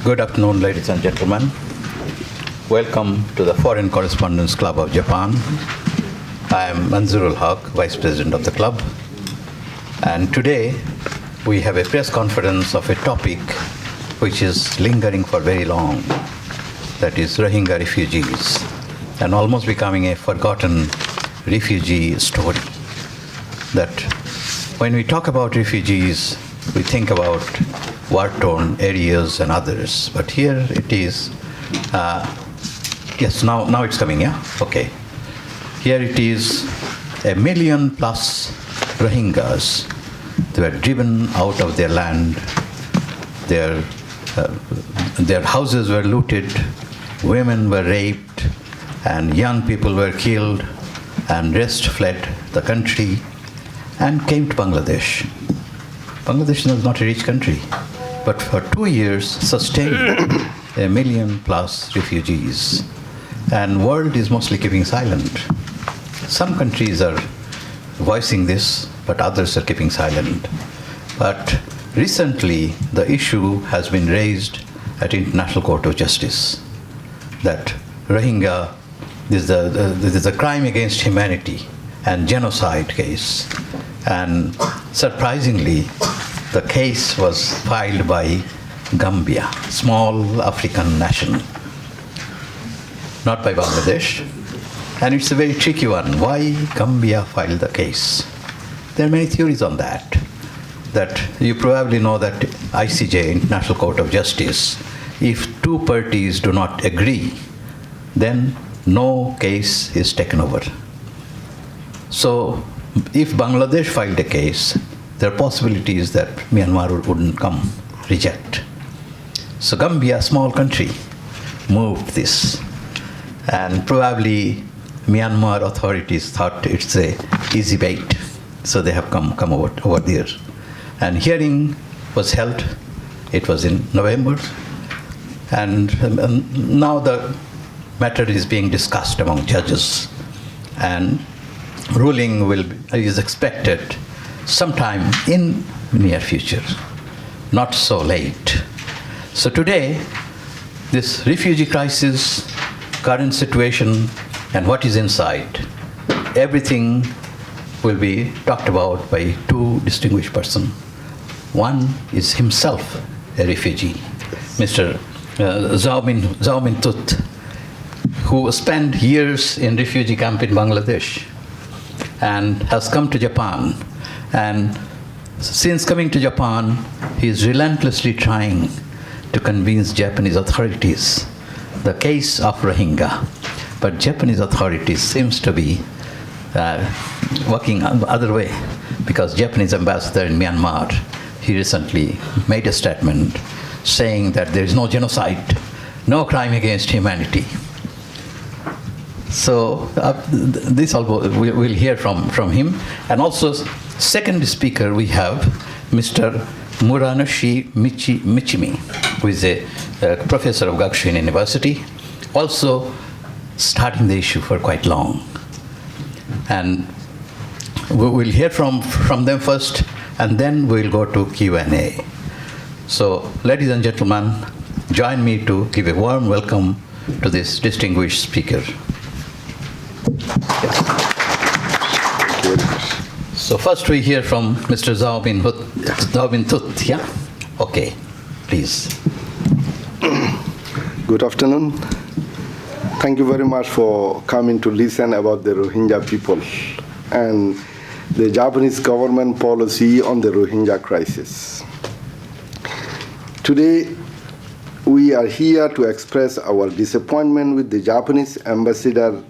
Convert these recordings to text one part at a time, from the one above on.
Good afternoon, ladies and gentlemen. Welcome to the Foreign Correspondents Club of Japan. I am Manzurul Haq, Vice President of the club. And today we have a press conference of a topic which is lingering for very long. That is Rohingya refugees, and almost becoming a forgotten refugee story. That when we talk about refugees, we think about war-torn areas and others. But here it is, yes, now it's coming, yeah? Okay. Here it is 1 million plus Rohingyas. They were driven out of their land. Their houses were looted, women were raped, and young people were killed, and rest fled the country and came to Bangladesh. Bangladesh is not a rich country, but for 2 years sustained 1 million plus refugees. And world is mostly keeping silent. Some countries are voicing this, but others are keeping silent. But recently, the issue has been raised at International Court of Justice that Rohingya is a crime against humanity and genocide case. And surprisingly, the case was filed by Gambia, small African nation, not by Bangladesh. And it's a very tricky one. Why Gambia filed the case? There are many theories on that. That you probably know that ICJ, International Court of Justice, if two parties do not agree, then no case is taken over. So if Bangladesh filed a case, there are possibilities that Myanmar wouldn't come, reject. So Gambia, a small country, moved this. And probably Myanmar authorities thought it's a easy bait. So they have come over there. And hearing was held. It was in November. And now the matter is being discussed among judges. And ruling is expected sometime in near future, not so late. So today, this refugee crisis, current situation, and what is inside, everything will be talked about by two distinguished persons. One is himself a refugee, Mr. Htut, who spent years in refugee camp in Bangladesh and has come to Japan. And since coming to Japan, he is relentlessly trying to convince Japanese authorities the case of Rohingya. But Japanese authorities seems to be working the other way, because Japanese ambassador in Myanmar, he recently made a statement saying that there is no genocide, no crime against humanity. So this we'll hear from him. And also, second speaker, we have Mr. Muranushi Michimi, who is a professor of Gakushin University, also starting the issue for quite long. And we'll hear from them first, and then we'll go to Q&A. So, ladies and gentlemen, join me to give a warm welcome to this distinguished speaker. Yes. So first we hear from Mr. Htut, yeah? Okay, please. Good afternoon. Thank you very much for coming to listen about the Rohingya people and the Japanese government policy on the Rohingya crisis. Today, we are here to express our disappointment with the Japanese ambassador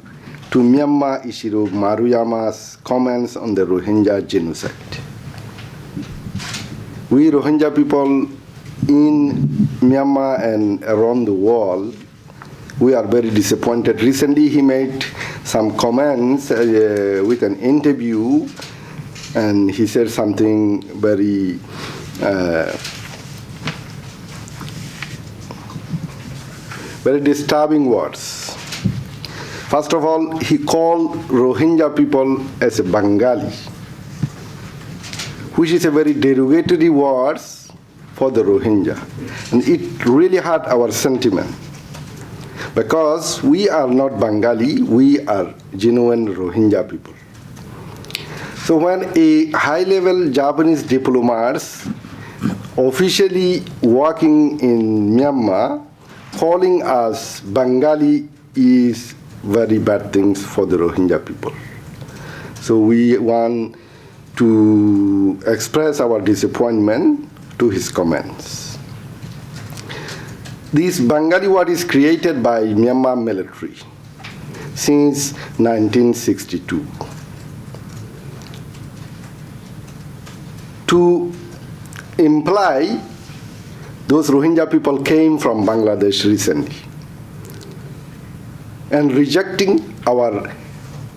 to Myanmar, Ishiro Maruyama's comments on the Rohingya genocide. We Rohingya people in Myanmar and around the world, we are very disappointed. Recently, he made some comments with an interview, and he said something very very disturbing words. First of all, he called Rohingya people as a Bengali, which is a very derogatory word for the Rohingya. And it really hurt our sentiment. Because we are not Bengali, we are genuine Rohingya people. So when a high-level Japanese diplomats officially working in Myanmar calling us Bengali is very bad things for the Rohingya people. So we want to express our disappointment to his comments. This Bengali word is created by Myanmar military since 1962 to imply those Rohingya people came from Bangladesh recently and rejecting our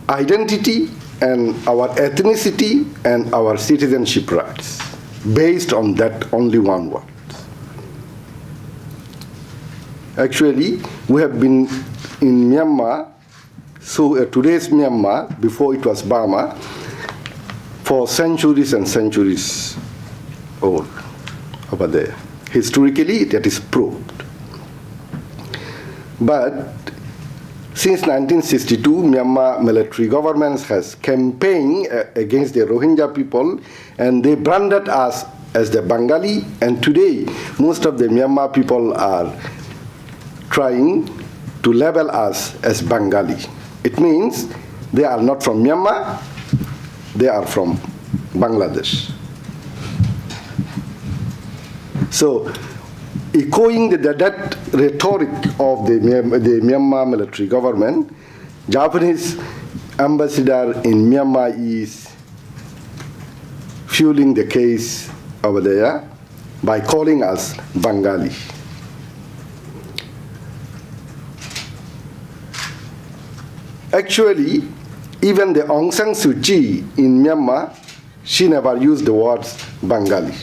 identity and our ethnicity and our citizenship rights based on that only one word. Actually, we have been in Myanmar, so today's Myanmar, before it was Burma, for centuries and centuries old over there. Historically, that is proved. But since 1962, Myanmar military government has campaigned against the Rohingya people, and they branded us as the Bengali, and today most of the Myanmar people are trying to label us as Bengali. It means they are not from Myanmar, they are from Bangladesh. So, echoing that rhetoric of the Myanmar military government, Japanese ambassador in Myanmar is fueling the case over there by calling us Bengali. Actually, even the Aung San Suu Kyi in Myanmar, she never used the words Bengali.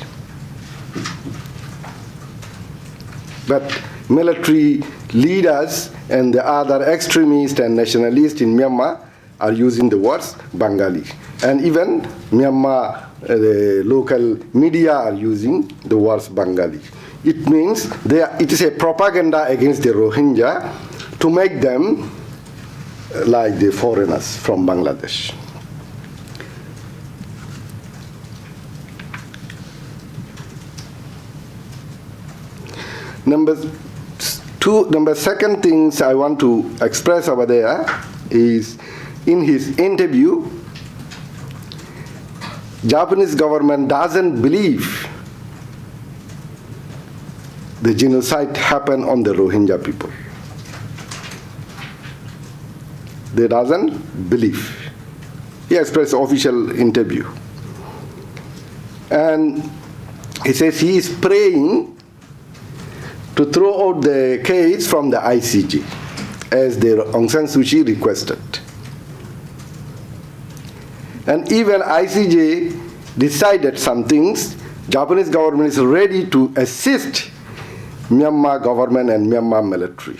But military leaders and the other extremists and nationalists in Myanmar are using the words Bengali. And even Myanmar, the local media are using the words Bengali. It means it is a propaganda against the Rohingya to make them like the foreigners from Bangladesh. Number second things I want to express over there is in his interview, Japanese government doesn't believe the genocide happened on the Rohingya people. They doesn't believe. He expressed official interview. And he says he is praying to throw out the case from the ICJ, as the Aung San Suu Kyi requested. And even ICJ decided some things. Japanese government is ready to assist Myanmar government and Myanmar military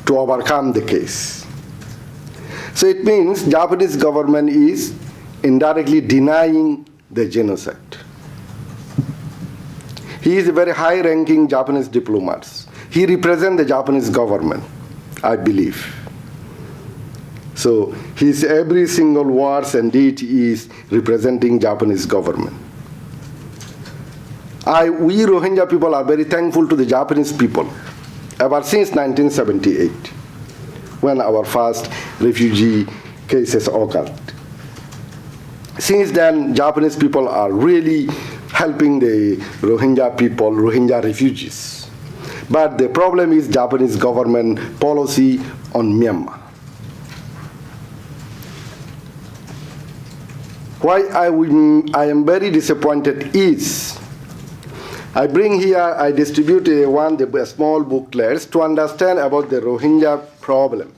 to overcome the case. So it means Japanese government is indirectly denying the genocide. He is a very high-ranking Japanese diplomat. He represents the Japanese government, I believe. So his every single words and deed is representing Japanese government. We Rohingya people are very thankful to the Japanese people ever since 1978, when our first refugee cases occurred. Since then, Japanese people are really helping the Rohingya people, Rohingya refugees. But the problem is Japanese government policy on Myanmar. Why I am very disappointed is, I bring here, I distribute the small booklets to understand about the Rohingya problem.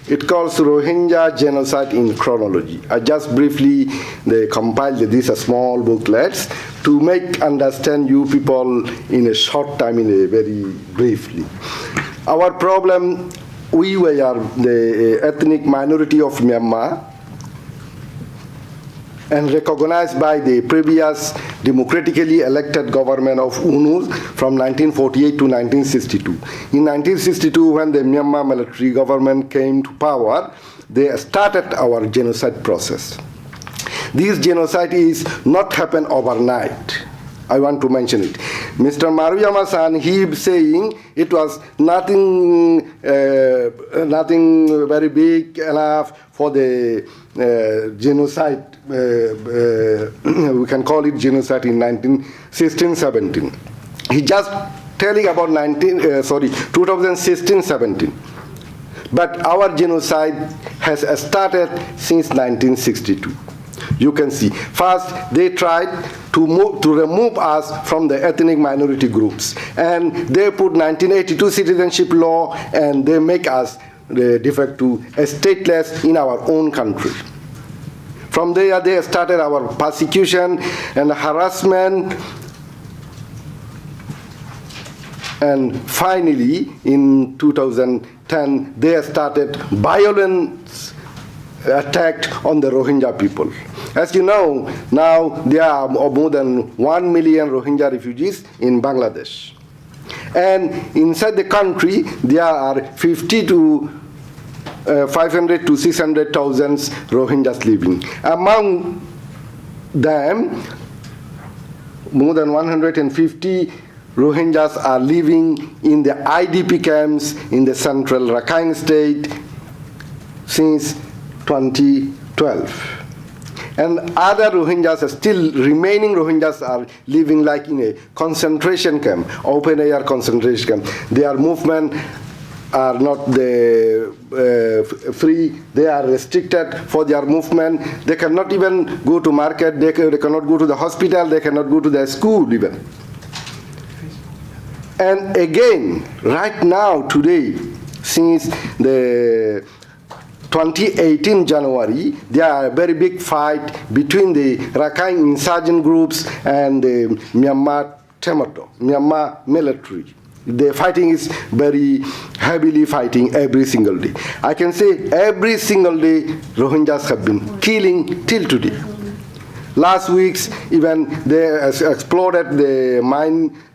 It calls Rohingya Genocide in Chronology. I just briefly compiled these small booklets to make understand you people in a short time, in a very briefly. Our problem, we were the ethnic minority of Myanmar, and recognized by the previous democratically elected government of UNUS from 1948 to 1962. In 1962, when the Myanmar military government came to power, they started our genocide process. This genocide is not happen overnight. I want to mention it. Mr. Maruyama-san, he is saying it was nothing very big enough for the genocide. We can call it genocide in 2016-17. He just telling about 2016-17. But our genocide has started since 1962. You can see. First, they tried to remove us from the ethnic minority groups. And they put 1982 citizenship law, and they make us de facto stateless in our own country. From there, they started our persecution and harassment. And finally, in 2010, they started violent attack on the Rohingya people. As you know, now there are more than 1 million Rohingya refugees in Bangladesh. And inside the country, there are 500 to 600,000 Rohingyas living. Among them, more than 150 Rohingyas are living in the IDP camps in the central Rakhine state since 2012. And other Rohingyas, remaining Rohingyas are living like in a concentration camp, open air concentration camp. Their movement are not free, they are restricted for their movement. They cannot even go to market, they cannot go to the hospital, they cannot go to the school even. And again, right now, today, since the 2018 January, there are a very big fight between the Rakhine insurgent groups and the Myanmar military. The fighting is very heavily fighting every single day. I can say every single day Rohingyas have been killing till today. Last weeks, even they exploded the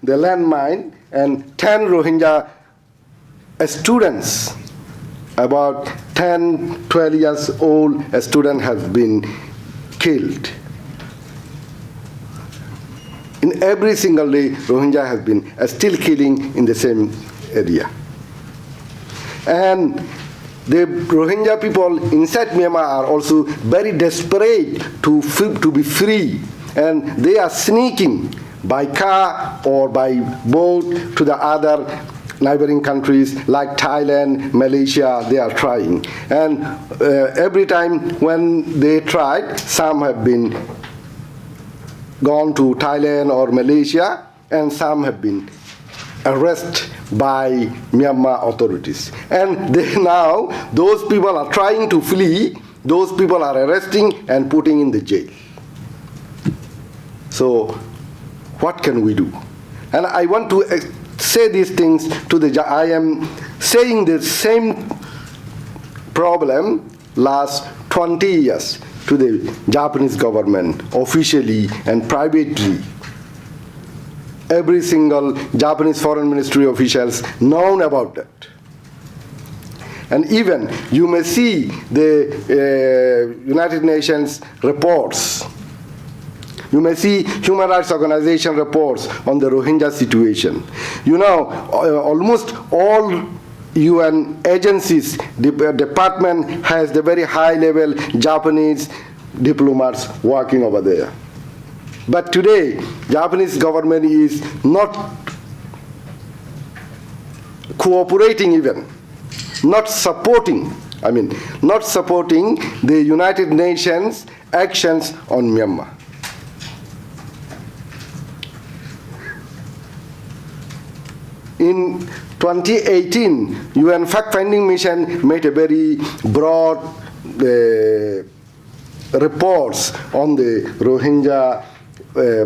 landmine, and 10 Rohingya students, about 10, 12 years old, a student has been killed. In every single day, Rohingya has been still killing in the same area. And the Rohingya people inside Myanmar are also very desperate to be free, and they are sneaking by car or by boat to the other neighboring countries like Thailand, Malaysia. They are trying. And every time when they tried, some have been gone to Thailand or Malaysia, and some have been arrested by Myanmar authorities. And now those people are trying to flee, those people are arresting and putting in the jail. So what can we do? And I want to say these things to I am saying the same problem last 20 years to the Japanese government, officially and privately. Every single Japanese foreign ministry officials known about that. And even you may see the United Nations reports. You may see human rights organization reports on the Rohingya situation. You know, almost all UN agencies, department has the very high level Japanese diplomats working over there. But today, Japanese government is not cooperating even, not supporting the United Nations actions on Myanmar. In 2018, UN fact-finding mission made a very broad reports on the Rohingya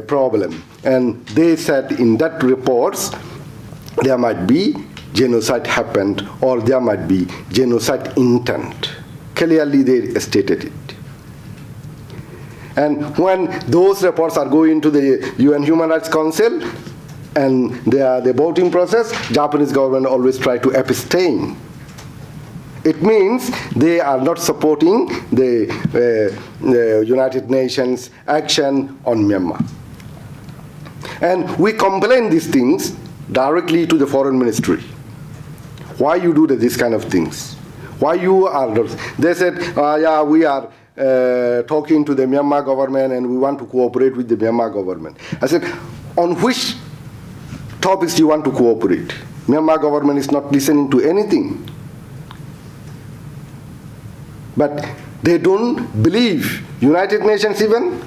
problem. And they said in that reports, there might be genocide happened or there might be genocide intent. Clearly they stated it. And when those reports are going to the UN Human Rights Council and the voting process, Japanese government always try to abstain. It means they are not supporting the United Nations action on Myanmar. And we complain these things directly to the foreign ministry. Why you do this kind of things? Why you are not? They said, yeah, we are talking to the Myanmar government and we want to cooperate with the Myanmar government. I said, on which topics do you want to cooperate? Myanmar government is not listening to anything. But they don't believe United Nations even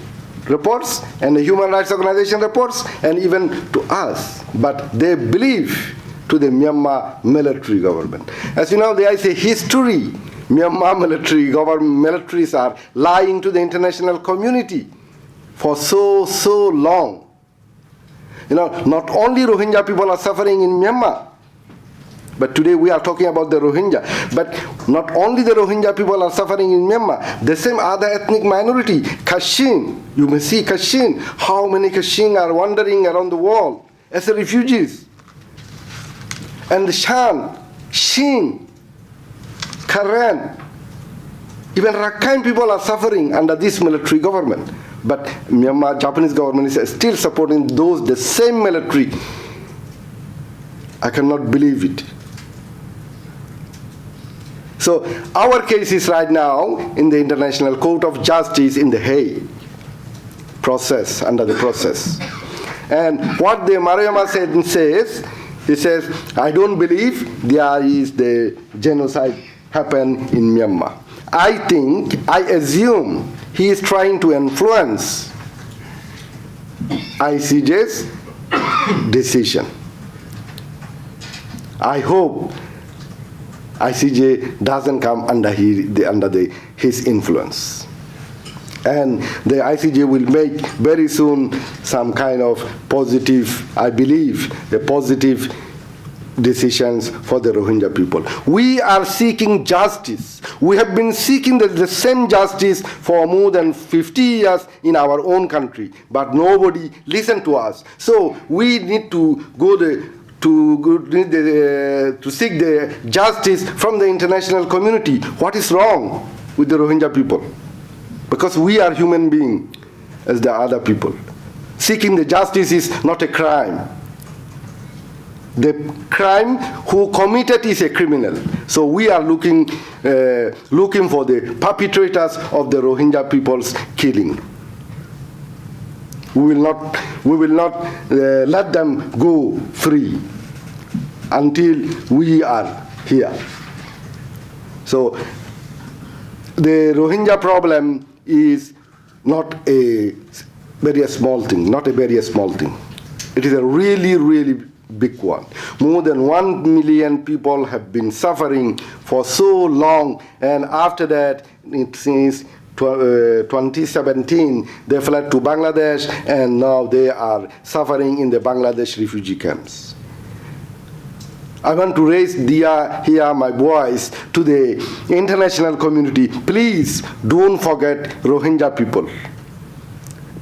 reports and the Human Rights Organization reports and even to us. But they believe to the Myanmar military government. As you know, there is a history. Myanmar militaries are lying to the international community for so long. You know, not only Rohingya people are suffering in Myanmar, but today we are talking about the Rohingya. But not only the Rohingya people are suffering in Myanmar, the same other ethnic minority, Kachin. You may see Kachin, how many Kachin are wandering around the world as refugees. And the Shan, Shin, Karen, even Rakhine people are suffering under this military government. But Myanmar, Japanese government is still supporting the same military. I cannot believe it. So our case is right now in the International Court of Justice in The Hague process, under the process. And what the Maruyama says, he says, I don't believe there is the genocide happened in Myanmar. I assume he is trying to influence ICJ's decision. I hope ICJ doesn't come under his influence. And the ICJ will make very soon some kind of positive, I believe, the positive decisions for the Rohingya people. We are seeking justice. We have been seeking the same justice for more than 50 years in our own country, but nobody listened to us. So we need to to seek the justice from the international community. What is wrong with the Rohingya people? Because we are human beings as the other people. Seeking the justice is not a crime. The crime who committed is a criminal. So we are looking for the perpetrators of the Rohingya people's killing. We will not let them go free until we are here. So the Rohingya problem is not a very small thing, It is a really big one. More than 1 million people have been suffering for so long, and after that, since 2017, they fled to Bangladesh, and now they are suffering in the Bangladesh refugee camps. I want to raise here my voice to the international community. Please don't forget Rohingya people.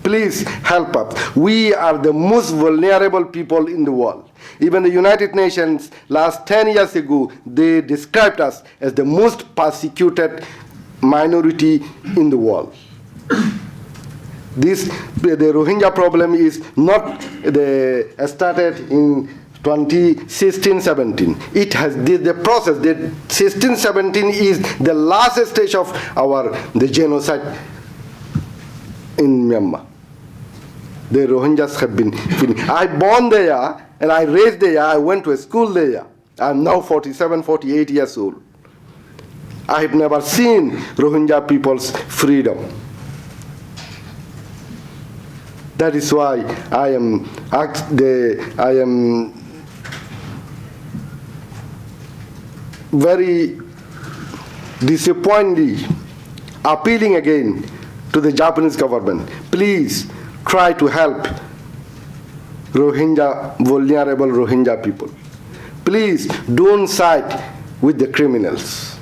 Please help us. We are the most vulnerable people in the world. Even the United Nations, last 10 years ago, they described us as the most persecuted minority in the world. The Rohingya problem is not started in 2016-17. It has the process. The 16-17 is the last stage of the genocide in Myanmar. The Rohingyas have been finished. I born there and I raised there. I went to a school there. I'm now 47, 48 years old. I have never seen Rohingya people's freedom. That is why I am very disappointed, appealing again to the Japanese government. Please try to help vulnerable Rohingya people. Please don't side with the criminals.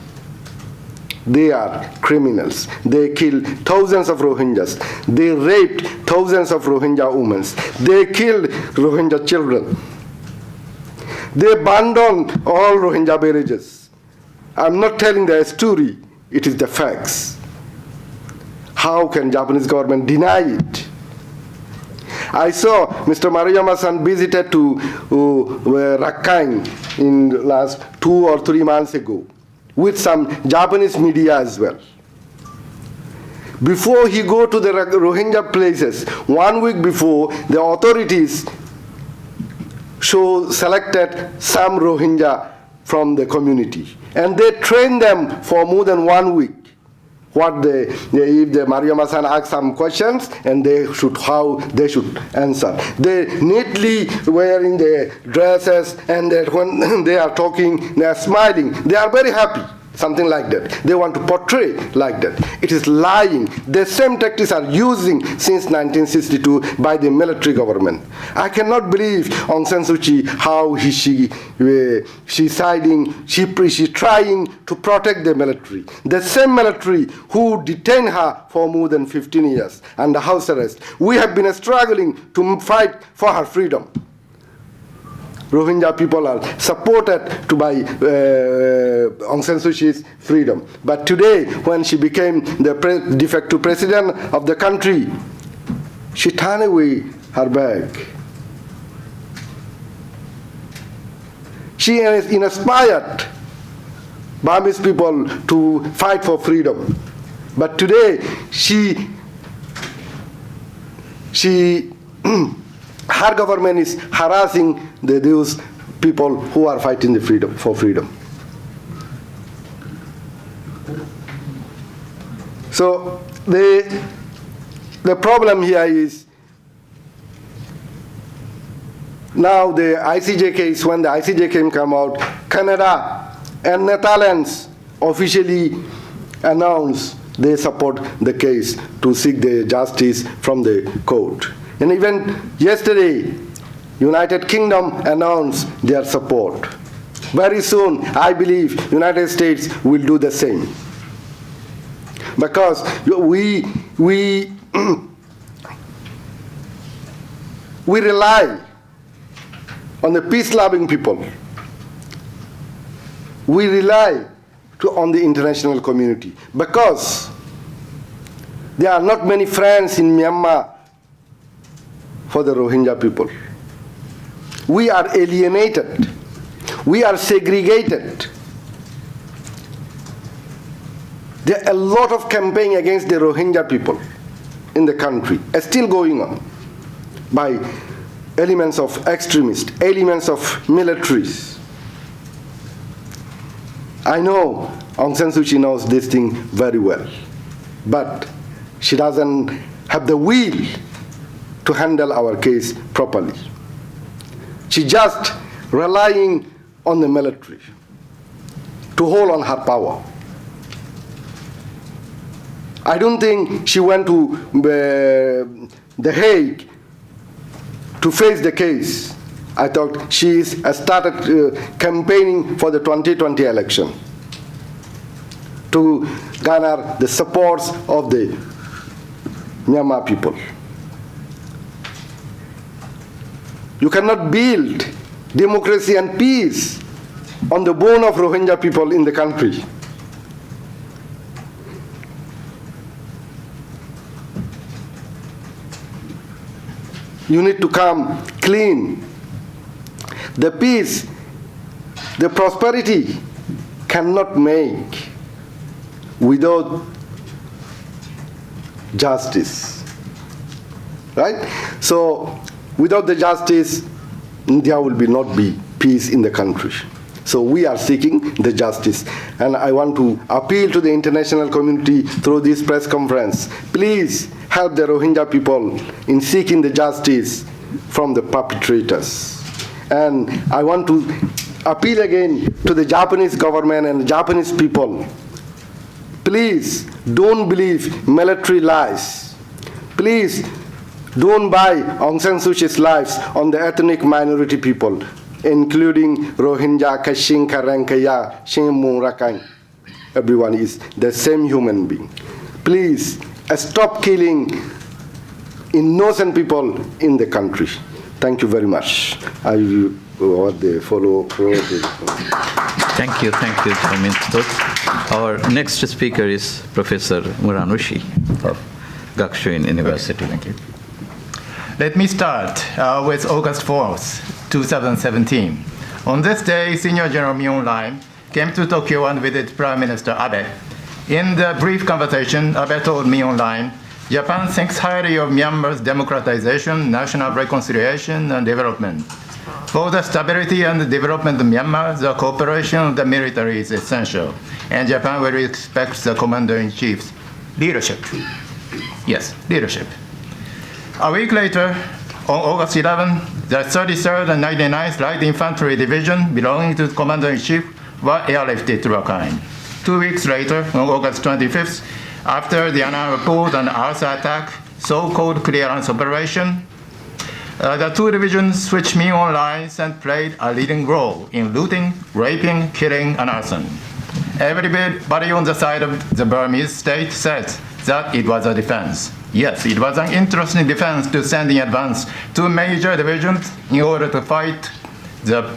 They are criminals. They killed thousands of Rohingyas. They raped thousands of Rohingya women. They killed Rohingya children. They abandoned all Rohingya villages. I'm not telling the story, it is the facts. How can Japanese government deny it? I saw Mr. Maruyama-san visited to Rakhine in last 2 or 3 months ago with some Japanese media as well. Before he go to the Rohingya places, 1 week before, the authorities selected some Rohingya from the community. And they trained them for more than 1 week. If the Maruyama-san asked some questions, and how they should answer. They neatly wearing their dresses, and when they are talking, they are smiling. They are very happy, something like that. They want to portray like that. It is lying. The same tactics are using since 1962 by the military government. I cannot believe Aung San Suu Kyi, how she's trying to protect the military. The same military who detained her for more than 15 years under house arrest. We have been struggling to fight for her freedom. Rohingya people are supported by Aung San Suu Kyi's freedom. But today, when she became the de facto president of the country, she turned away her back. She inspired Burmese people to fight for freedom. But today, her government is harassing those people who are fighting for freedom. So the problem here is now the ICJ case, when the ICJ case come out, Canada and Netherlands officially announced they support the case to seek the justice from the court. And even yesterday, United Kingdom announced their support. Very soon, I believe United States will do the same. Because we rely on the peace-loving people. We rely on the international community. Because there are not many friends in Myanmar for the Rohingya people. We are alienated. We are segregated. There are a lot of campaign against the Rohingya people in the country, still going on by elements of extremists, elements of militaries. I know Aung San Suu Kyi knows this thing very well, but she doesn't have the will to handle our case properly. She just relying on the military to hold on her power. I don't think she went to The Hague to face the case. I thought she started campaigning for the 2020 election to garner the support of the Myanmar people. You cannot build democracy and peace on the bone of Rohingya people in the country. You need to come clean. The peace, the prosperity cannot make without justice. Right? So without the justice, there will not be peace in the country. So we are seeking the justice. And I want to appeal to the international community through this press conference. Please help the Rohingya people in seeking the justice from the perpetrators. And I want to appeal again to the Japanese government and the Japanese people. Please don't believe military lies. Please don't buy Aung San Suu Kyi's lives on the ethnic minority people, including Rohingya, Kachin, Karankaya, Shinmu, Rakhine. everyone is the same human being. Please stop killing innocent people in the country. Thank you very much. I will the follow. Thank you, Chairman Htut. Our next speaker is Professor Muranushi of Gakushuin University. Thank you. Let me start with August 4th, 2017. On this day, Senior General Myung Line came to Tokyo and visited Prime Minister Abe. In the brief conversation, Abe told Myung Line, Japan thinks highly of Myanmar's democratization, national reconciliation, and development. For the stability and development of Myanmar, the cooperation of the military is essential, and Japan will respect the Commander-in-Chief's leadership. Yes, leadership. A week later, on August 11, the 33rd and 99th Light Infantry Division belonging to the Commander-in-Chief were airlifted to Rakhine. 2 weeks later, on August 25th, after the annual report on Arsa attack, so-called clearance operation, the two divisions which Myung Line sent played a leading role in looting, raping, killing, and arson. Everybody on the side of the Burmese state said that it was a defense. Yes, it was an interesting defense to send in advance two major divisions in order to fight the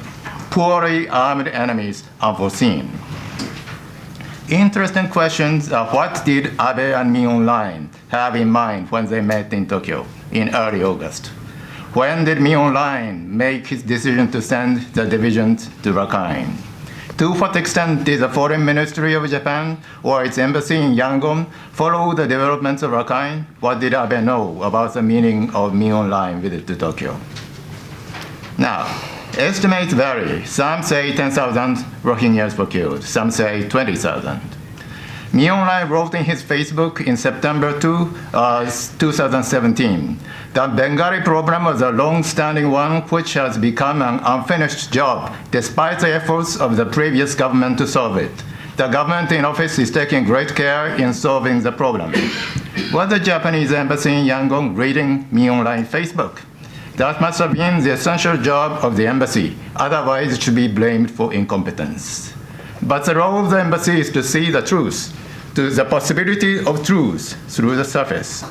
poorly armed enemies unforeseen. Interesting questions are what did Abe and Myung Line have in mind when they met in Tokyo in early August? When did Myung Line make his decision to send the divisions to Rakhine? To what extent did the Foreign Ministry of Japan or its embassy in Yangon follow the developments of Rakhine? What did Abe know about the meaning of Myung Line visit to Tokyo? Now, estimates vary. Some say 10,000 Rohingyas were killed. Some say 20,000. Myung Line wrote in his Facebook in September 2017, the Bengali problem was a long-standing one which has become an unfinished job despite the efforts of the previous government to solve it. The government in office is taking great care in solving the problem. Was the Japanese embassy in Yangon reading Myung Line Facebook? That must have been the essential job of the embassy, otherwise it should be blamed for incompetence. But the role of the embassy is to see the truth, to the possibility of truth through the surface.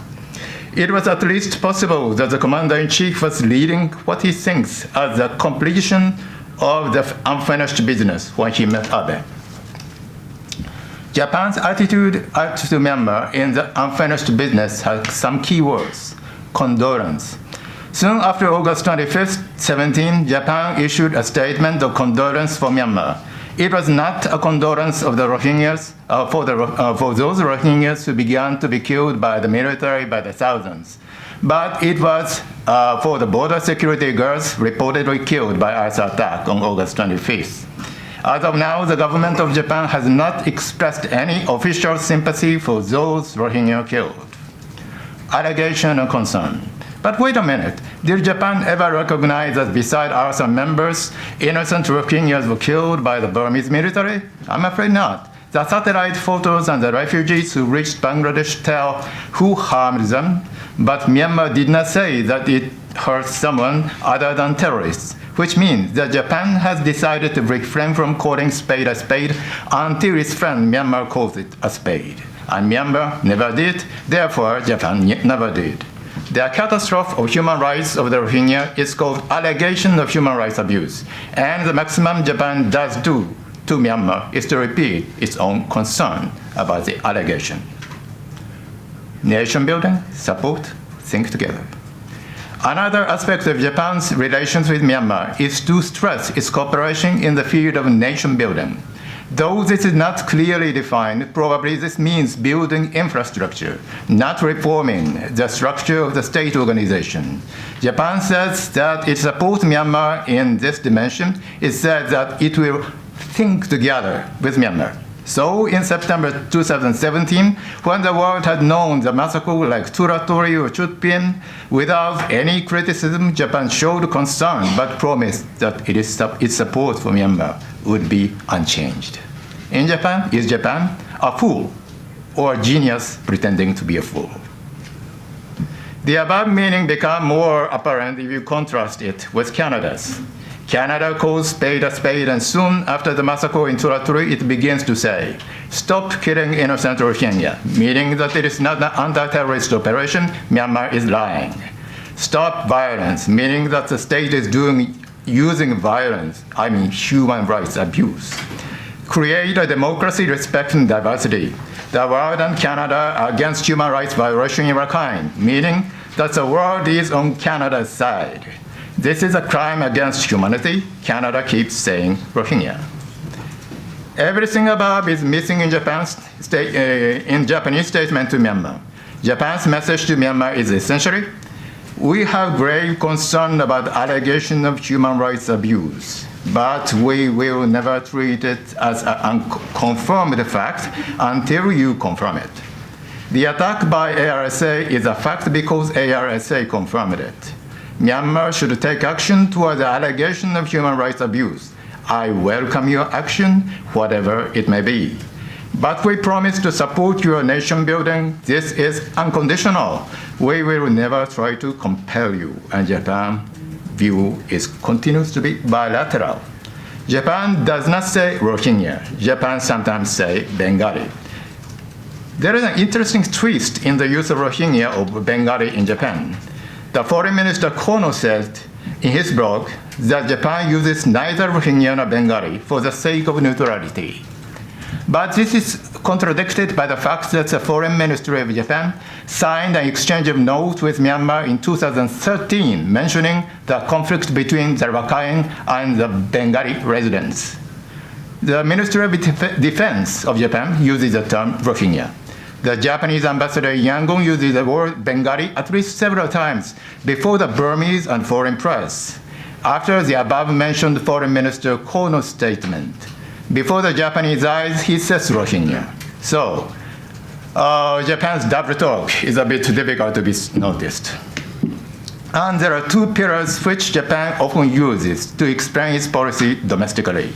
It was at least possible that the Commander-in-Chief was leading what he thinks as the completion of the unfinished business when he met Abe. Japan's attitude to Myanmar in the unfinished business has some key words: condolence. Soon after August 25th, 17, Japan issued a statement of condolence for Myanmar. It was not a condolence of the Rohingyas, for those Rohingyas who began to be killed by the military by the thousands, but it was for the border security guards reportedly killed by Arsa attack on August 25th. As of now, the government of Japan has not expressed any official sympathy for those Rohingya killed. Allegation and concern. But wait a minute, did Japan ever recognize that beside Arsa members, innocent Rohingyas were killed by the Burmese military? I'm afraid not. The satellite photos and the refugees who reached Bangladesh tell who harmed them, but Myanmar did not say that it hurt someone other than terrorists, which means that Japan has decided to refrain from calling spade a spade until its friend Myanmar calls it a spade. And Myanmar never did, therefore Japan never did. The catastrophe of human rights of the Rohingya is called allegation of human rights abuse, and the maximum Japan does do to Myanmar is to repeat its own concern about the allegation. Nation building, support, think together. Another aspect of Japan's relations with Myanmar is to stress its cooperation in the field of nation building. Though this is not clearly defined, probably this means building infrastructure, not reforming the structure of the state organization. Japan says that it supports Myanmar in this dimension. It says that it will think together with Myanmar. So in September 2017, when the world had known the massacre like Turatori or Htut, without any criticism, Japan showed concern but promised that its support for Myanmar would be unchanged. In Japan, is Japan a fool or a genius pretending to be a fool? The above meaning becomes more apparent if you contrast it with Canada's. Canada calls spade a spade, and soon after the massacre in Turaturi, it begins to say, "Stop killing innocent Rohingya," meaning that it is not an anti-terrorist operation. Myanmar is lying. "Stop violence," meaning that the state is using violence, I mean human rights abuse. "Create a democracy respecting diversity." The world and Canada are against human rights violation in Rakhine, meaning that the world is on Canada's side. This is a crime against humanity. Canada keeps saying Rohingya. Everything above is missing in Japanese statement to Myanmar. Japan's message to Myanmar is essentially, we have grave concern about allegation of human rights abuse, but we will never treat it as a confirmed fact until you confirm it. The attack by ARSA is a fact because ARSA confirmed it. Myanmar should take action toward the allegation of human rights abuse. I welcome your action, whatever it may be. But we promise to support your nation building. This is unconditional. We will never try to compel you. And Japan's view continues to be bilateral. Japan does not say Rohingya. Japan sometimes say Bengali. There is an interesting twist in the use of Rohingya or Bengali in Japan. The Foreign Minister Kono said in his blog that Japan uses neither Rohingya nor Bengali for the sake of neutrality. But this is contradicted by the fact that the Foreign Ministry of Japan signed an exchange of notes with Myanmar in 2013, mentioning the conflict between the Rakhine and the Bengali residents. The Ministry of Defense of Japan uses the term Rohingya. The Japanese ambassador Yangon uses the word Bengali at least several times before the Burmese and foreign press, after the above-mentioned Foreign Minister Kono's statement. Before the Japanese eyes, he says Rohingya. So, Japan's double talk is a bit difficult to be noticed. And there are two pillars which Japan often uses to explain its policy domestically.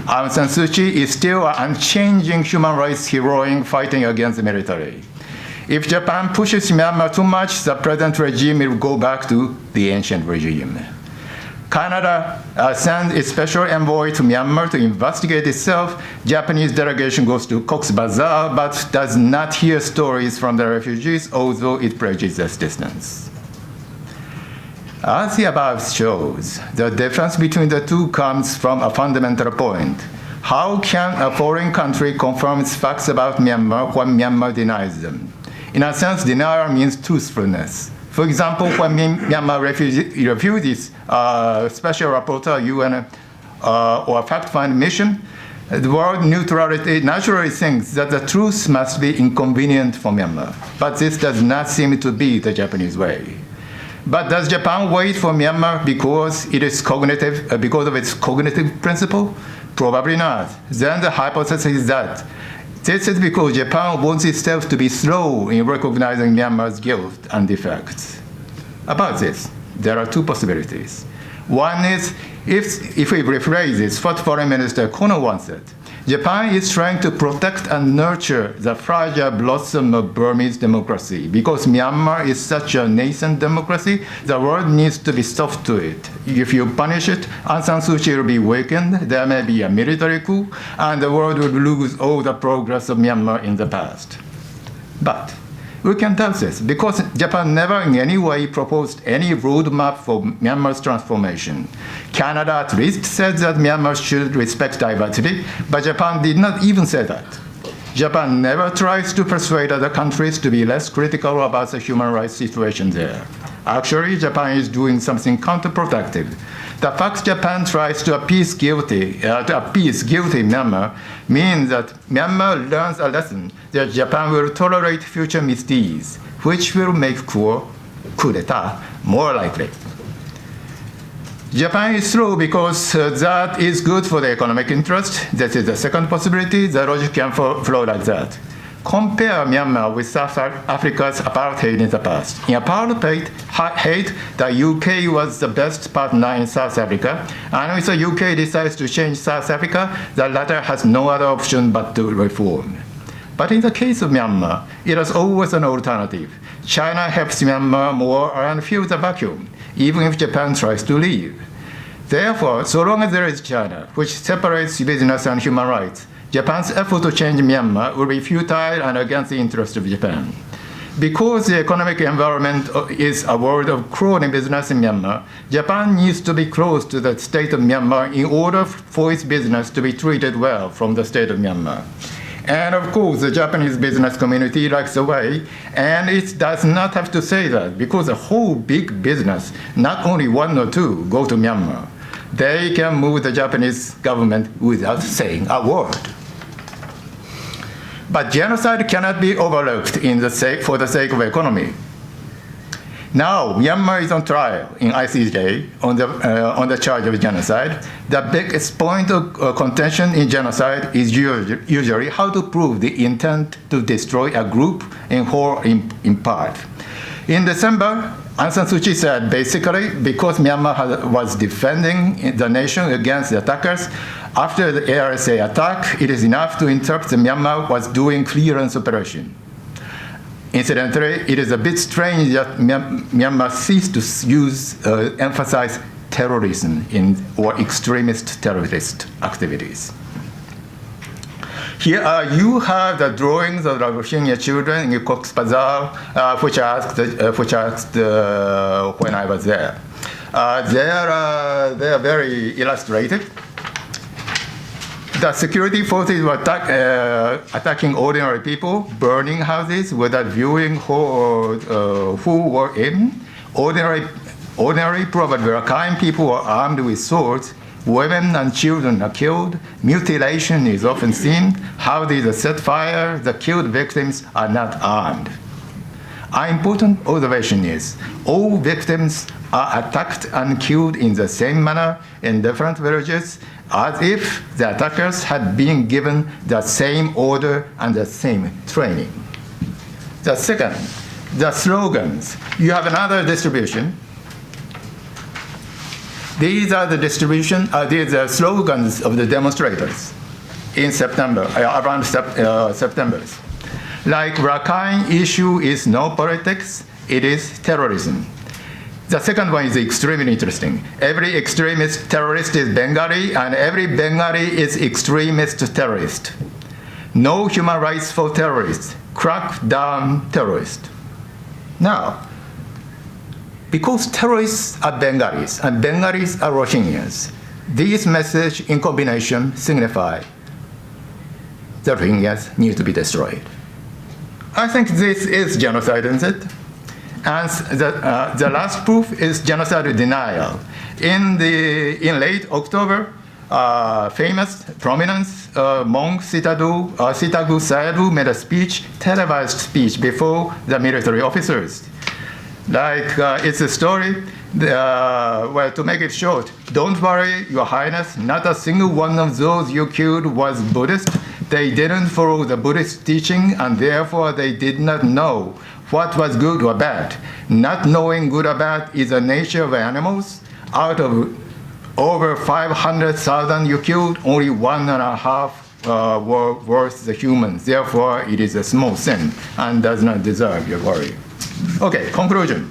Aung San Suu Kyi is still an unchanging human rights heroine fighting against the military. If Japan pushes Myanmar too much, the present regime will go back to the ancient regime. Canada sends its special envoy to Myanmar to investigate itself. Japanese delegation goes to Cox's Bazar, but does not hear stories from the refugees, although it pledges its distance. As the above shows, the difference between the two comes from a fundamental point. How can a foreign country confirm its facts about Myanmar when Myanmar denies them? In a sense, denial means truthfulness. For example, when Myanmar refuses a special rapporteur, UN, or a fact-finding mission, the world neutrality naturally thinks that the truth must be inconvenient for Myanmar. But this does not seem to be the Japanese way. But does Japan wait for Myanmar because of its cognitive principle? Probably not. Then the hypothesis is that this is because Japan wants itself to be slow in recognizing Myanmar's guilt and defects. About this, there are two possibilities. One is, if we rephrase this, what Foreign Minister Kono once said, Japan is trying to protect and nurture the fragile blossom of Burmese democracy. Because Myanmar is such a nascent democracy, the world needs to be soft to it. If you punish it, Aung San Suu Kyi will be weakened, there may be a military coup, and the world will lose all the progress of Myanmar in the past. But we can tell this because Japan never in any way proposed any roadmap for Myanmar's transformation. Canada at least said that Myanmar should respect diversity, but Japan did not even say that. Japan never tries to persuade other countries to be less critical about the human rights situation there. Actually, Japan is doing something counterproductive. The fact Japan tries to appease guilty Myanmar means that Myanmar learns a lesson that Japan will tolerate future misdeeds, which will make coup d'etat more likely. Japan is slow because that is good for the economic interest. That is the second possibility. The logic can flow like that. Compare Myanmar with South Africa's apartheid in the past. In apartheid, the UK was the best partner in South Africa, and if the UK decides to change South Africa, the latter has no other option but to reform. But in the case of Myanmar, it is always an alternative. China helps Myanmar more and fills the vacuum, even if Japan tries to leave. Therefore, so long as there is China, which separates business and human rights, Japan's effort to change Myanmar will be futile and against the interest of Japan. Because the economic environment is a world of crony business in Myanmar, Japan needs to be close to the state of Myanmar in order for its business to be treated well from the state of Myanmar. And of course, the Japanese business community likes the way, and it does not have to say that, because the whole big business, not only one or two, go to Myanmar. They can move the Japanese government without saying a word. But genocide cannot be overlooked for the sake of economy. Now, Myanmar is on trial in ICJ on the charge of genocide. The biggest point of contention in genocide is usually how to prove the intent to destroy a group in whole in part. In December, Aung San Suu Kyi said, basically, because Myanmar was defending the nation against the attackers, after the ARSA attack, it is enough to interpret that Myanmar was doing clearance operation. Incidentally, it is a bit strange that Myanmar ceased to emphasize terrorism or extremist terrorist activities. Here you have the drawings of the Rohingya children in Cox's Bazar, which I asked when I was there. They are very illustrated. The security forces were attacking ordinary people, burning houses without viewing who were in. Ordinary, probably kind people were armed with swords. Women and children are killed. Mutilation is often seen. How they set fire, the killed victims are not armed. An important observation is all victims are attacked and killed in the same manner in different villages, as if the attackers had been given the same order and the same training. The second, the slogans. You have another distribution. These are the slogans of the demonstrators in September, around September. Like Rakhine issue is no politics, it is terrorism. The second one is extremely interesting. Every extremist terrorist is Bengali, and every Bengali is extremist terrorist. No human rights for terrorists. Crack down terrorists. Now, because terrorists are Bengalis and Bengalis are Rohingyas, these messages in combination signify the Rohingyas need to be destroyed. I think this is genocide, isn't it? And the last proof is genocide denial. In late October, famous, prominent monk Sitagu Sayadaw made a speech, televised speech before the military officers. Like, it's a story, well, to make it short, don't worry, Your Highness, not a single one of those you killed was Buddhist. They didn't follow the Buddhist teaching, and therefore they did not know what was good or bad. Not knowing good or bad is the nature of animals. Out of over 500,000 you killed, only 1.5 were worth the humans. Therefore, it is a small sin and does not deserve your worry. Okay, conclusion.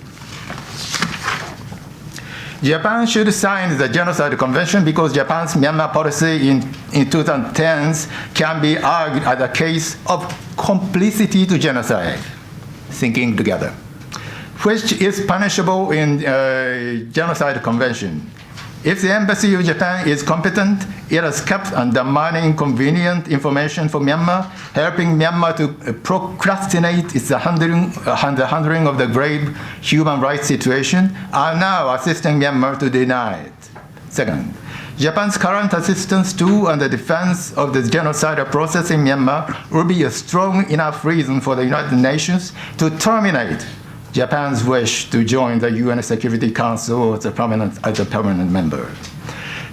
Japan should sign the Genocide Convention because Japan's Myanmar policy in 2010s can be argued as a case of complicity to genocide, thinking together, which is punishable in Genocide Convention. If the Embassy of Japan is competent, it has kept undermining inconvenient information for Myanmar, helping Myanmar to procrastinate the handling of the grave human rights situation, and now assisting Myanmar to deny it. Second, Japan's current assistance to and the defense of the genocidal process in Myanmar will be a strong enough reason for the United Nations to terminate Japan's wish to join the UN Security Council as a permanent member.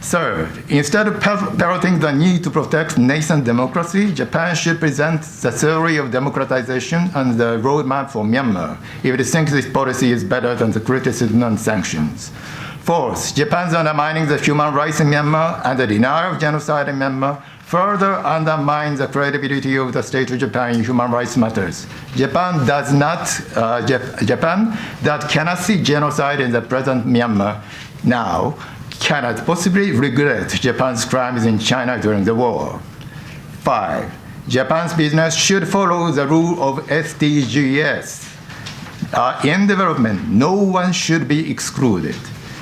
Third, instead of parroting the need to protect nascent democracy, Japan should present the theory of democratization and the roadmap for Myanmar if it thinks this policy is better than the criticism and sanctions. Fourth, Japan's undermining the human rights in Myanmar and the denial of genocide in Myanmar further undermines the credibility of the state of Japan in human rights matters. Japan that cannot see genocide in the present Myanmar now cannot possibly regret Japan's crimes in China during the war. 5. Japan's business should follow the rule of SDGs. In development, no one should be excluded.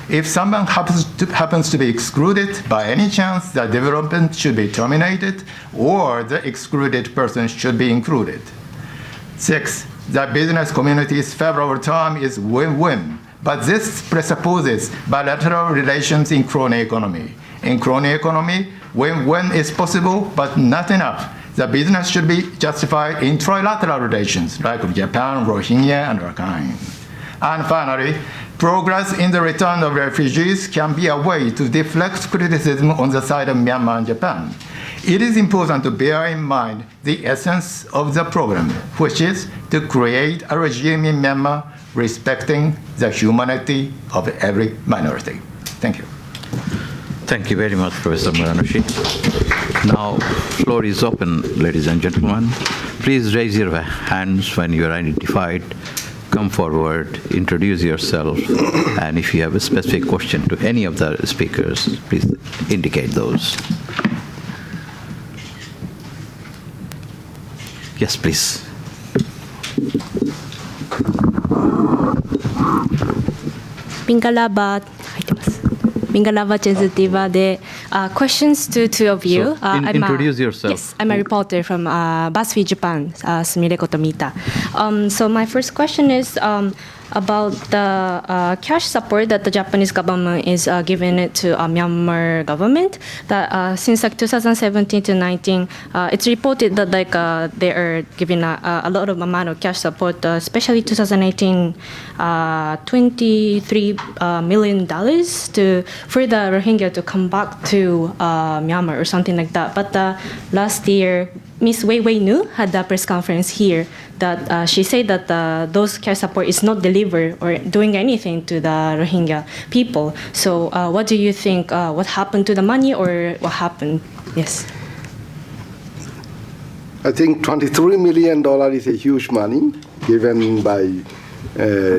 If someone happens to be excluded, by any chance, the development should be terminated or the excluded person should be included. 6. The business community's favorable term is win-win, but this presupposes bilateral relations in crony economy. In crony economy, win-win is possible, but not enough. The business should be justified in trilateral relations, like Japan, Rohingya, and Rakhine. And finally, progress in the return of refugees can be a way to deflect criticism on the side of Myanmar and Japan. It is important to bear in mind the essence of the program, which is to create a regime in Myanmar respecting the humanity of every minority. Thank you. Thank you very much, Professor Muranushi. Now, floor is open, ladies and gentlemen. Please raise your hands when you are identified. Come forward, introduce yourself, and if you have a specific question to any of the speakers, please indicate those. Yes, please. Mingalaba Sensitiva, the questions to two of you. So, introduce yourself. Yes, I'm a reporter from BuzzFeed Japan, Sumire Kotomita. So my first question is about the cash support that the Japanese government is giving it to Myanmar government. That since 2017 to 19, it's reported that they are giving a lot of amount of cash support, especially 2018, $23 million for the Rohingya to come back to Myanmar or something like that. But last year, Ms. Wei Wei Nu had a press conference here that she said that those cash support is not delivered or doing anything to the Rohingya people. So what do you think? What happened to the money or what happened? Yes. I think $23 million is a huge money given by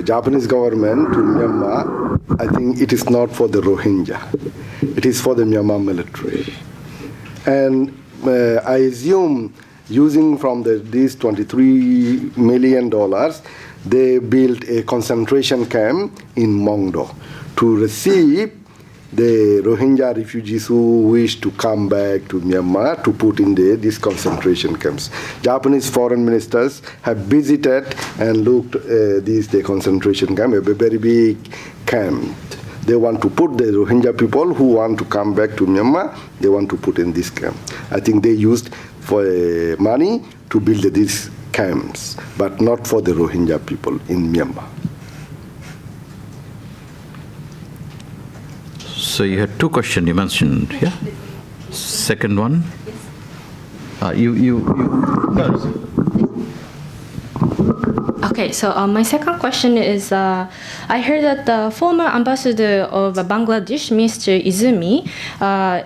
Japanese government to Myanmar. I think it is not for the Rohingya. It is for the Myanmar military. And I assume using from these $23 million, they built a concentration camp in Mongdo to receive the Rohingya refugees who wish to come back to Myanmar to put in these concentration camps. Japanese foreign ministers have visited and looked at the concentration camp, a very big camp. They want to put the Rohingya people who want to come back to Myanmar, they want to put in this camp. I think they used for money to build these camps, but not for the Rohingya people in Myanmar. So you had two questions you mentioned, yeah? Second one? Yes. Okay, so my second question is, I heard that the former ambassador of Bangladesh, Mr. Izumi,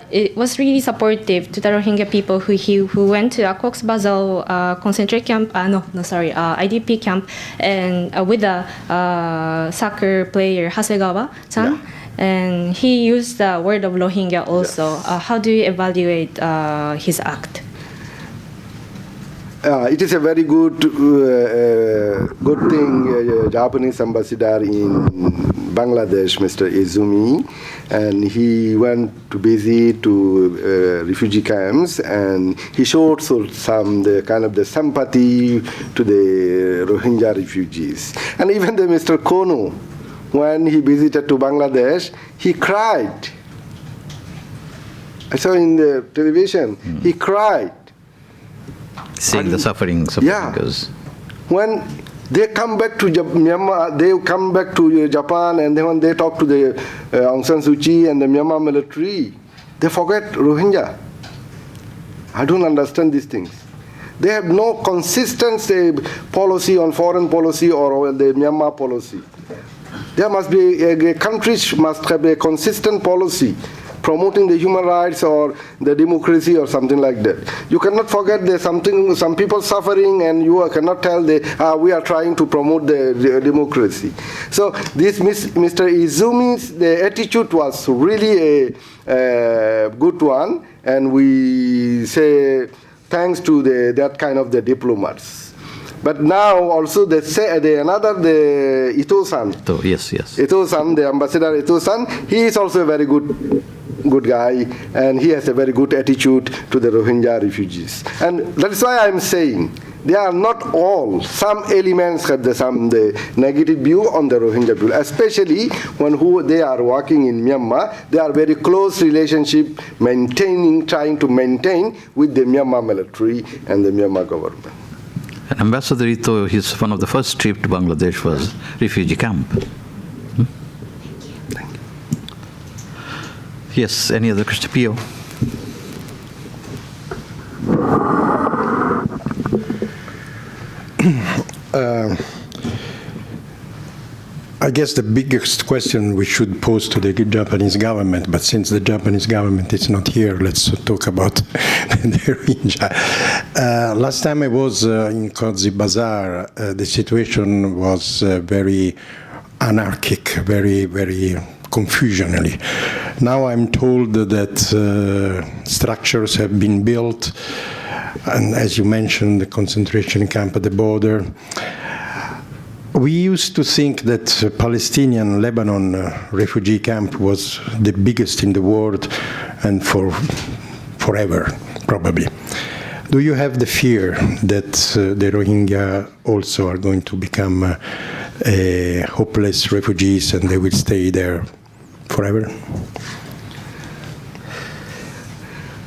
it was really supportive to the Rohingya people who went to Cox's Bazar concentration camp, IDP camp, and with the soccer player Hasegawa-san. Yeah. And he used the word of Rohingya also. Yes. How do you evaluate his act? It is a very good thing, Japanese ambassador in Bangladesh, Mr. Izumi, and he went to visit to refugee camps, and he showed some the sympathy to the Rohingya refugees. And even the Mr. Kono, when he visited to Bangladesh, he cried. I saw in the television, he cried. Seeing the suffering yeah. Because when they come back to Myanmar, they come back to Japan, and then when they talk to the Aung San Suu Kyi and the Myanmar military, they forget Rohingya. I don't understand these things. They have no consistent policy on foreign policy or the Myanmar policy. There must be, countries must have a consistent policy promoting the human rights or the democracy or something like that. You cannot forget there's some people suffering, and you cannot tell we are trying to promote the democracy. So this Mr. Izumi's the attitude was really a good one, and we say thanks to that kind of the diplomats. But now also the Ito-san. Yes. Ito-san, the ambassador Ito-san, he is also a very good guy, and he has a very good attitude to the Rohingya refugees. And that is why I am saying they are not all. Some elements have the negative view on the Rohingya people, especially when they are working in Myanmar. They are very close relationship trying to maintain with the Myanmar military and the Myanmar government. And Ambassador Ito, one of the first trip to Bangladesh was refugee camp. Thank you. Yes, any other question? Pio? I guess the biggest question we should pose to the Japanese government, but since the Japanese government is not here, let's talk about the Rohingya. Last time I was in Kozi Bazar, the situation was very anarchic, very, very confusionally. Now I'm told that structures have been built, and as you mentioned, the concentration camp at the border. We used to think that Palestinian Lebanon refugee camp was the biggest in the world and forever, probably. Do you have the fear that the Rohingya also are going to become hopeless refugees and they will stay there forever?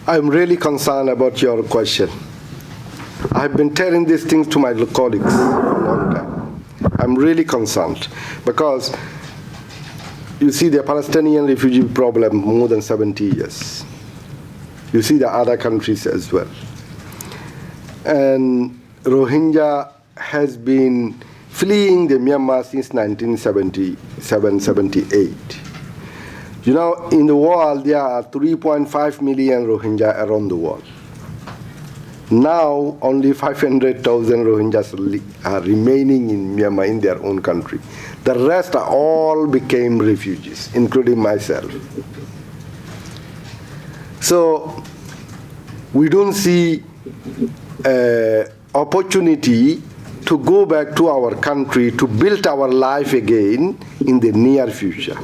I'm really concerned about your question. I've been telling these things to my colleagues for a long time. I'm really concerned because you see the Palestinian refugee problem more than 70 years. You see the other countries as well. And Rohingya has been fleeing the Myanmar since 1977-78. You know, in the world, there are 3.5 million Rohingya around the world. Now, only 500,000 Rohingyas are remaining in Myanmar in their own country. The rest all became refugees, including myself. So, we don't see opportunity to go back to our country to build our life again in the near future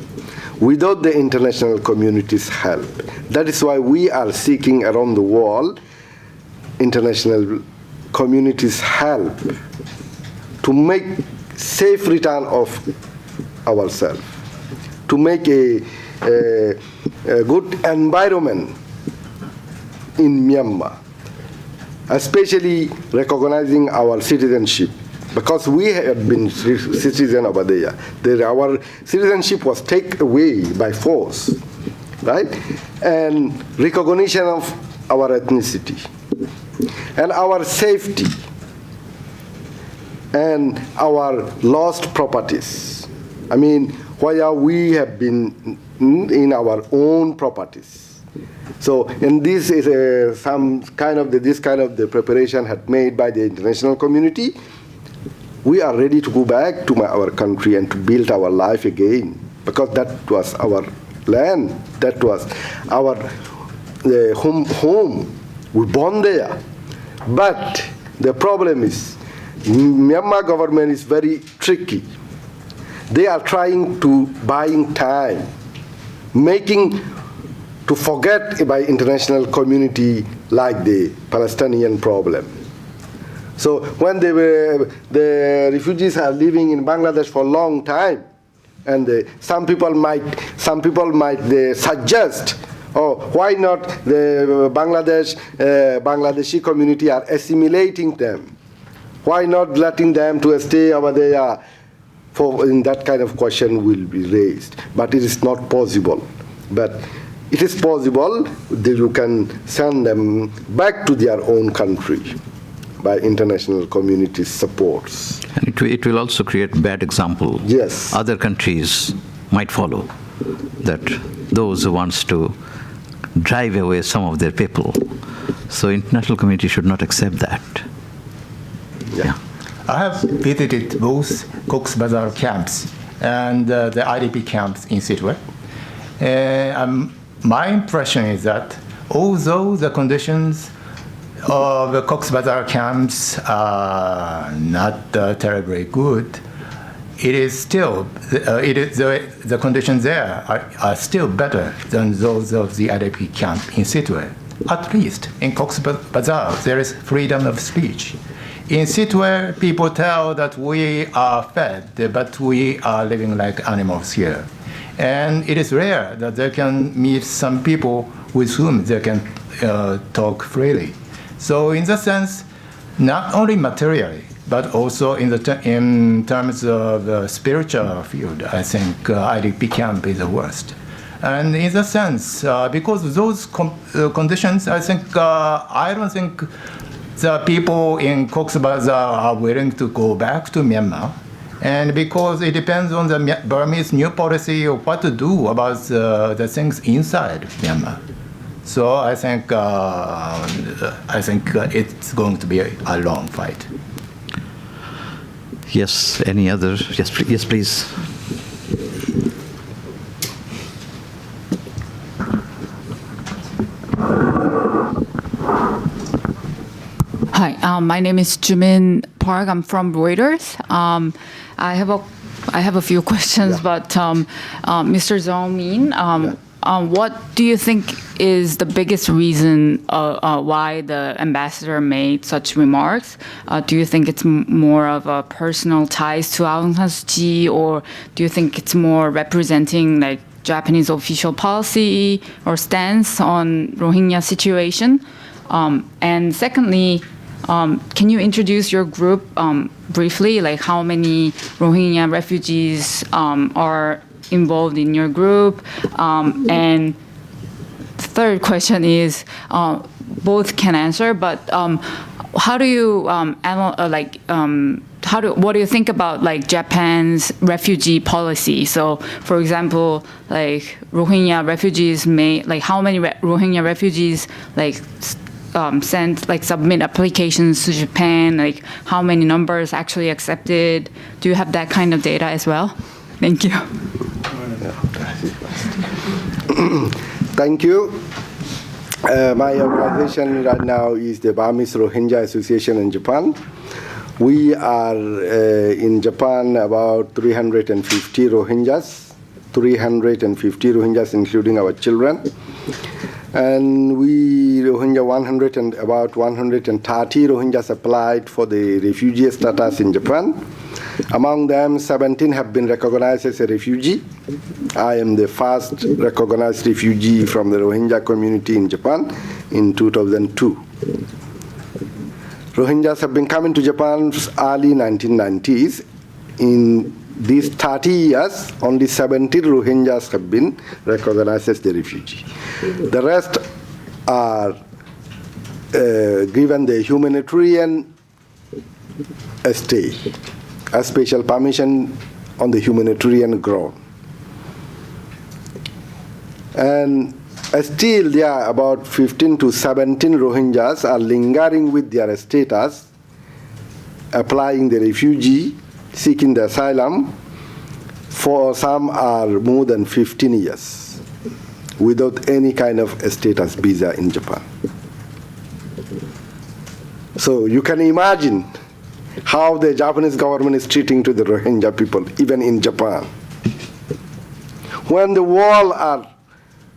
without the international community's help. That is why we are seeking around the world international community's help to make safe return of ourselves, to make a good environment in Myanmar, especially recognizing our citizenship, because we have been citizens over there. Our citizenship was taken away by force, right? And recognition of our ethnicity and our safety and our lost properties. I mean, where we have been in our own properties. So, and this is some kind of this kind of the preparation had made by the international community. We are ready to go back to our country and to build our life again, because that was our land, that was our home. We born there. But the problem is, Myanmar government is very tricky. They are trying to buying time, making to forget by international community like the Palestinian problem. So when the refugees are living in Bangladesh for a long time, and some people might suggest, oh, why not the Bangladeshi community are assimilating them? Why not letting them to stay over there? In that kind of question will be raised, but it is not possible. But it is possible that you can send them back to their own country by international community supports. And it will also create bad example. Yes. Other countries might follow, that those who wants to drive away some of their people. So international community should not accept that. Yeah. I have visited both Cox's Bazar camps and the IDP camps in Sittwe. My impression is that although the conditions of the Cox's Bazar camps are not terribly good, it is still the conditions there are still better than those of the IDP camp in Sittwe. At least in Cox's Bazar, there is freedom of speech. In Sittwe, people tell that we are fed, but we are living like animals here. And it is rare that they can meet some people with whom they can talk freely. So in that sense, not only materially, but also in terms of spiritual field, I think IDP camp is the worst. And in that sense, because of those conditions, I think I don't think the people in Cox's Bazar are willing to go back to Myanmar. And because it depends on the Burmese new policy of what to do about the things inside Myanmar. So I think it's going to be a long fight. Yes, any other? Yes, please. Hi, my name is Jimin Park. I'm from Reuters. I have a few questions, but Mr. Zong-min, what do you think is the biggest reason why the ambassador made such remarks? Do you think it's more of a personal ties to Aung San Suu Kyi, or do you think it's more representing like Japanese official policy or stance on Rohingya situation? And secondly, can you introduce your group briefly, like how many Rohingya refugees are involved in your group? And the third question is, both can answer, but how do you what do you think about like Japan's refugee policy? So, for example, like Rohingya refugees how many Rohingya refugees submit applications to Japan? Like how many numbers actually accepted? Do you have that kind of data as well? Thank you. Thank you. My organization right now is the Burmese Rohingya Association in Japan. We are in Japan about 350 Rohingyas, including our children. And about 130 Rohingyas applied for the refugee status in Japan. Among them, 17 have been recognized as a refugee. I am the first recognized refugee from the Rohingya community in Japan in 2002. Rohingyas have been coming to Japan early 1990s. In these 30 years, only 17 Rohingyas have been recognized as the refugee. The rest are given the humanitarian stay, a special permission on the humanitarian ground. And still there are about 15 to 17 Rohingyas are lingering with their status, applying the refugee, seeking the asylum. For some are more than 15 years without any kind of status visa in Japan. So you can imagine how the Japanese government is treating to the Rohingya people, even in Japan. When the world are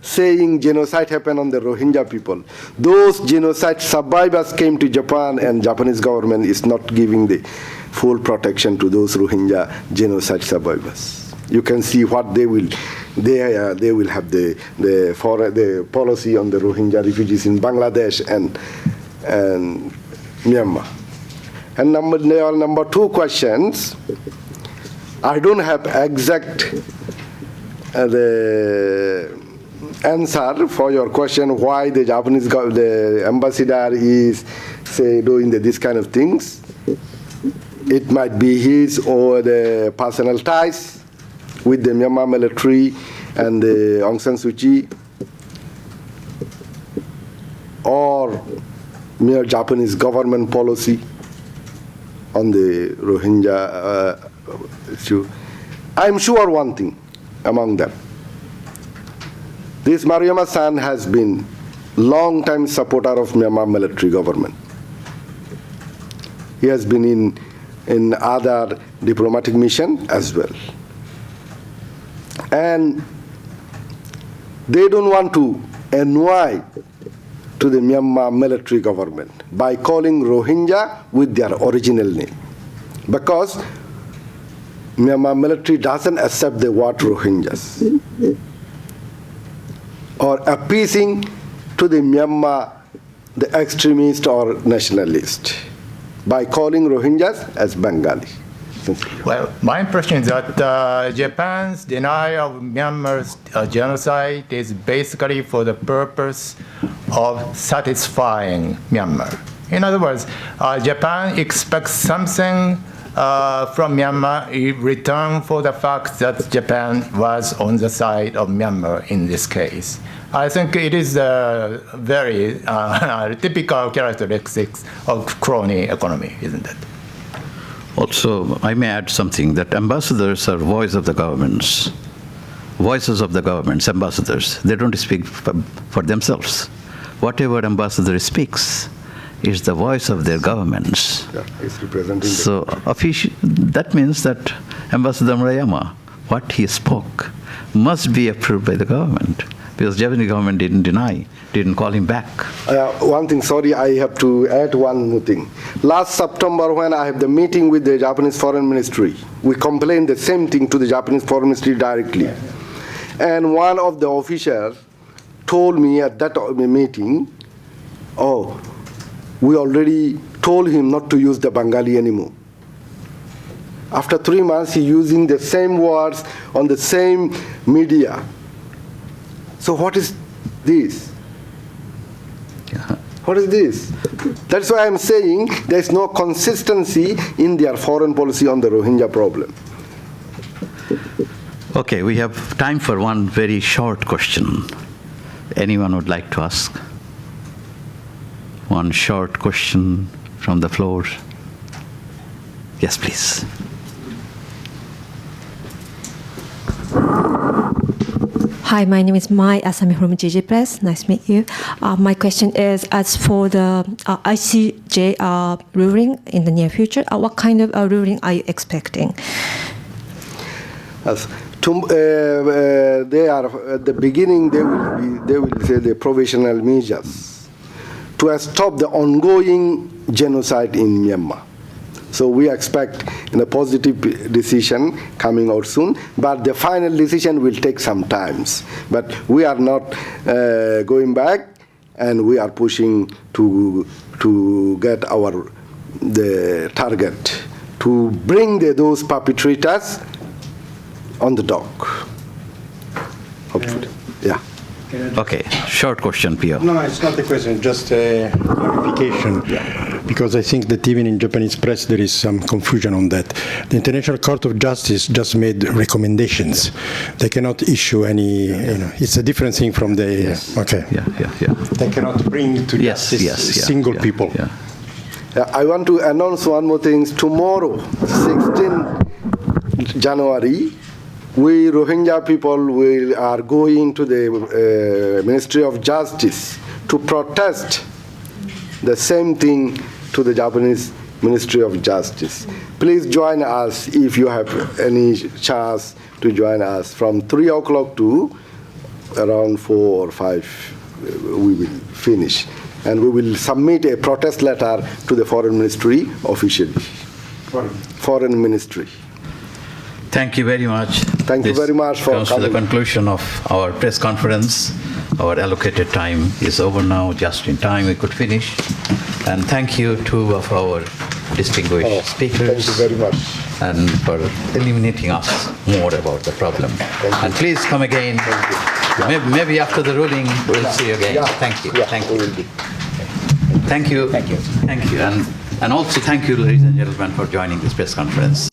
saying genocide happened on the Rohingya people, those genocide survivors came to Japan, and Japanese government is not giving the full protection to those Rohingya genocide survivors. You can see what they will have the policy on the Rohingya refugees in Bangladesh and Myanmar. And number two questions, I don't have exact the answer for your question why the Japanese the ambassador is doing this kind of things. It might be his or the personal ties with the Myanmar military and the Aung San Suu Kyi. or mere Japanese government policy on the Rohingya issue. I'm sure one thing among them. This Maruyama-san has been long-time supporter of Myanmar military government. He has been in other diplomatic mission as well. And they don't want to annoy to the Myanmar military government by calling Rohingya with their original name. Because Myanmar military doesn't accept the word Rohingyas. Or appeasing to the Myanmar, the extremist or nationalist, by calling Rohingyas as Bengali. Well, my impression is that Japan's denial of Myanmar's genocide is basically for the purpose of satisfying Myanmar. In other words, Japan expects something from Myanmar in return for the fact that Japan was on the side of Myanmar in this case. I think it is a very typical characteristics of crony economy, isn't it? Also, I may add something, that ambassadors are voice of the governments, voices of the governments, ambassadors. They don't speak for themselves. Whatever ambassador speaks is the voice of their governments. Yeah, he's representing so that means that Ambassador Murayama, what he spoke, must be approved by the government, because the Japanese government didn't deny, didn't call him back. One thing, sorry, I have to add one more thing. Last September, when I had the meeting with the Japanese Foreign Ministry, we complained the same thing to the Japanese Foreign Ministry directly. And one of the officials told me at that meeting, oh, we already told him not to use the Bengali anymore. After 3 months, he using the same words on the same media. So what is this? What is this? That's why I'm saying there's no consistency in their foreign policy on the Rohingya problem. Okay, we have time for one very short question. Anyone would like to ask? One short question from the floor. Yes, please. Hi, my name is Mai Asami from GG Press. Nice to meet you. My question is, as for the ICJ ruling in the near future, what kind of ruling are you expecting? They are at the beginning. They will say the provisional measures to stop the ongoing genocide in Myanmar. So we expect a positive decision coming out soon, but the final decision will take some time. But we are not going back, and we are pushing to get the target to bring those perpetrators on the dock. Hopefully, yeah. Okay, short question, Pio. No, it's not a question, just a clarification. Because I think that even in Japanese press there is some confusion on that. The International Court of Justice just made recommendations. They cannot issue any, it's a different thing from the, okay. Yeah. They cannot bring to justice single people. Yeah. I want to announce one more thing. Tomorrow, 16 January, we Rohingya people are going to the Ministry of Justice to protest the same thing to the Japanese Ministry of Justice. Please join us if you have any chance to join us from 3 o'clock to around 4 or 5. We will finish. And we will submit a protest letter to the Foreign Ministry officially. Foreign Ministry. Thank you very much. Thank you very much for comes coming. to the conclusion of our press conference. Our allocated time is over now, just in time we could finish. And thank you to of our distinguished speakers. Thank you very much. And for illuminating us more about the problem. And please come again. Maybe after the ruling we'll see you again. Thank you. Thank you. Thank you. Thank you. And also thank you, ladies and gentlemen, for joining this press conference.